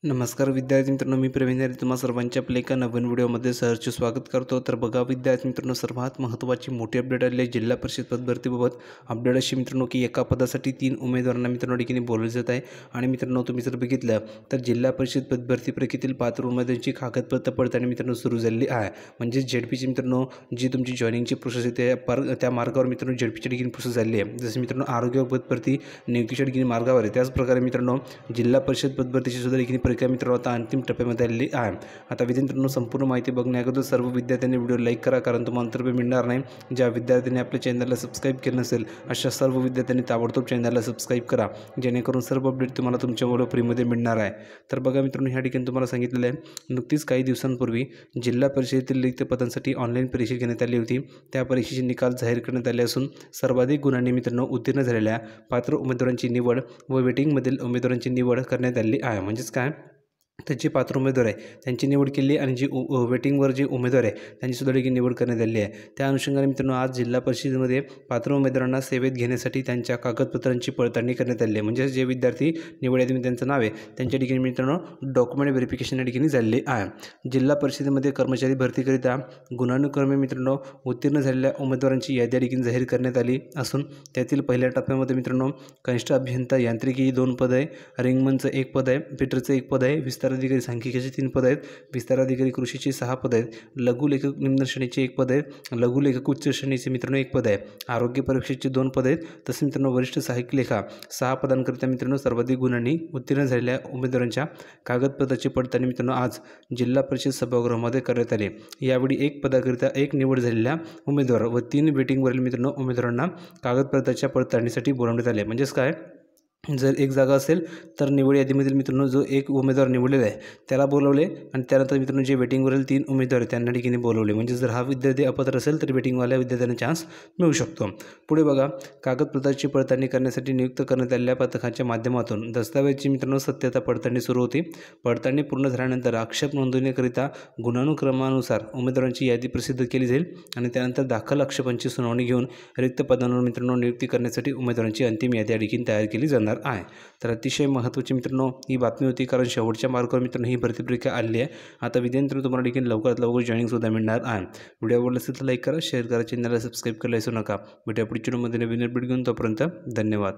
नमस्कार विद्यार्थी मित्रांनो, मी प्रवीण यारे तुम्हा सर्वांच्या आपल्या एका नवीन व्हिडिओमध्ये सहर्ष स्वागत करतो। तर बघा विद्यार्थी मित्रांनो, सर्वात महत्त्वाची मोठी अपडेट आली आहे जिल्हा परिषद पदभरतीबाबत। अपडेट अशी मित्रांनो की एका पदासाठी 3 उमेदवारांना मित्रांनो ठिकाणी बोलवले जात आहे। आणि मित्रांनो तुम्ही जर बघितलं तर जिल्हा परिषद पदभरती प्रक्रियेतील पात्र उमेदवारांची कागदपत्र पडताळणी मित्रांनो सुरू झालेली आहे। म्हणजे झेडपीची मित्रांनो जी तुमची जॉईनिंगची प्रोसेस आहे त्या मार्गावर मित्रांनो झेडपीची ठिकाणी प्रोसेस झाली आहे। जसं मित्रांनो आरोग्य पदभरती नियुक्तीच्या ठिकाणी मार्गावर आहे, त्याच प्रकारे मित्रांनो जिल्हा परिषद पदभरतीची सुद्धा ठिकाणी प्रक्रिया मित्रांनो आता अंतिम टप्प्यामध्ये आलेली आहे। आता विद्यार्थ्यांनो संपूर्ण माहिती बघण्याअगोदर सर्व विद्यार्थ्यांनी व्हिडिओ लाईक करा, कारण तुम्हाला अंतर्भय मिळणार नाही। ज्या विद्यार्थ्यांनी आपल्या चॅनलला सबस्क्राईब केलं नसेल अशा सर्व विद्यार्थ्यांनी ताबडतोब चॅनलला सबस्क्राईब करा, जेणेकरून सर्व अपडेट तुम्हाला तुमच्या मोबाईल फ्रीमध्ये मिळणार आहे। तर बघा मित्रांनो, ह्या ठिकाणी तुम्हाला सांगितलेलं आहे नुकतीच काही दिवसांपूर्वी जिल्हा परिषदेतील रिक्त पदांसाठी ऑनलाईन परीक्षा घेण्यात आली होती। त्या परीक्षेचे निकाल जाहीर करण्यात आले असून सर्वाधिक गुणांनी मित्रांनो उत्तीर्ण झालेल्या पात्र उमेदवारांची निवड व वेटिंगमधील उमेदवारांची निवड करण्यात आली आहे। म्हणजेच काय, त्याचे पात्र उमेदवार आहे त्यांची निवड केली आणि जी वेटिंगवर जे उमेदवार आहे त्यांची सुद्धा देखील निवड करण्यात आली आहे। त्या अनुषंगाने मित्रांनो आज जिल्हा परिषदेमध्ये पात्र उमेदवारांना सेवेत घेण्यासाठी त्यांच्या कागदपत्रांची पडताळणी करण्यात आली आहे। म्हणजे जे विद्यार्थी निवड यादीमध्ये त्यांचं नाव आहे त्यांच्या ठिकाणी मित्रांनो डॉक्युमेंट व्हेरिफिकेशन या ठिकाणी झालेली आहे। जिल्हा परिषदेमध्ये कर्मचारी भरतीकरिता गुणानुक्रमे मित्रांनो उत्तीर्ण झालेल्या उमेदवारांची यादी ठिकाणी जाहीर करण्यात आली असून त्यातील पहिल्या टप्प्यामध्ये मित्रांनो कनिष्ठ अभियंता यांत्रिकी 2 पद आहे, रिंगमनचं 1 पद आहे, फिटरचं 1 पद आहे, विस्तार अधिकारी सांख्यिकीचे 3 पद आहेत, विस्तार अधिकारी कृषीचे 6 पद आहेत, लघुलेखक निम्न श्रेणीचे 1 पद आहे, लघुलेखक उच्च श्रेणीचे मित्रांनो 1 पद आहे, आरोग्य परीक्षेचे 2 पद आहेत। तसेच मित्रांनो वरिष्ठ सहाय्यक लेखा 6 पदांकरिता मित्रांनो सर्वाधिक गुणांनी उत्तीर्ण झालेल्या उमेदवारांच्या कागदपत्राची पडताळणी मित्रांनो आज जिल्हा परिषद सभागृहामध्ये करण्यात आली। यावेळी 1 पदाकरिता 1 निवड झालेल्या उमेदवार व 3 वेटिंगवरील मित्रांनो उमेदवारांना कागदपत्राच्या पडताळणीसाठी बोलावण्यात आले। म्हणजेच काय, जर 1 जागा असेल तर निवड यादीमधील मित्रांनो जो 1 उमेदवार निवडलेला आहे त्याला बोलवले आणि त्यानंतर मित्रांनो जे वेटिंगवरील 3 उमेदवार आहेत त्यांना ठिकाणी बोलवले। म्हणजे जर हा विद्यार्थी अपात्र असेल तर वेटिंगवाल्या विद्यार्थ्यांना चान्स मिळू शकतो। पुढे बघा, कागदपत्राची पडताळणी करण्यासाठी नियुक्त करण्यात आलेल्या पथकाच्या माध्यमातून दस्तावेजची मित्रांनो सत्यता पडताळणी सुरू होती। पडताळणी पूर्ण झाल्यानंतर आक्षेप नोंदवण्याकरिता गुणानुक्रमानुसार उमेदवारांची यादी प्रसिद्ध केली जाईल आणि त्यानंतर दाखल आक्षेपांची सुनावणी घेऊन रिक्त पदांवर मित्रांनो नियुक्ती करण्यासाठी उमेदवारांची अंतिम यादी या ठिकाणी तयार केली जाणार आहे। तर अतिशय महत्त्वाची मित्रांनो ही बातमी होती, कारण शेवटच्या मार्गावर मित्रांनो ही भरती प्रक्रिया आली आहे। आता विद्यार्थ्यांनो तुम्हाला देखील लवकरात लवकर जॉईनिंग सुद्धा मिळणार आहे। व्हिडिओ आवडला असेल तर लाईक करा, शेअर करा, चॅनलला सबस्क्राईब करायला विसरू नका। भेटूया पुढच्या व्हिडिओमध्ये नवीन अपडेट घेऊन, तोपर्यंत धन्यवाद।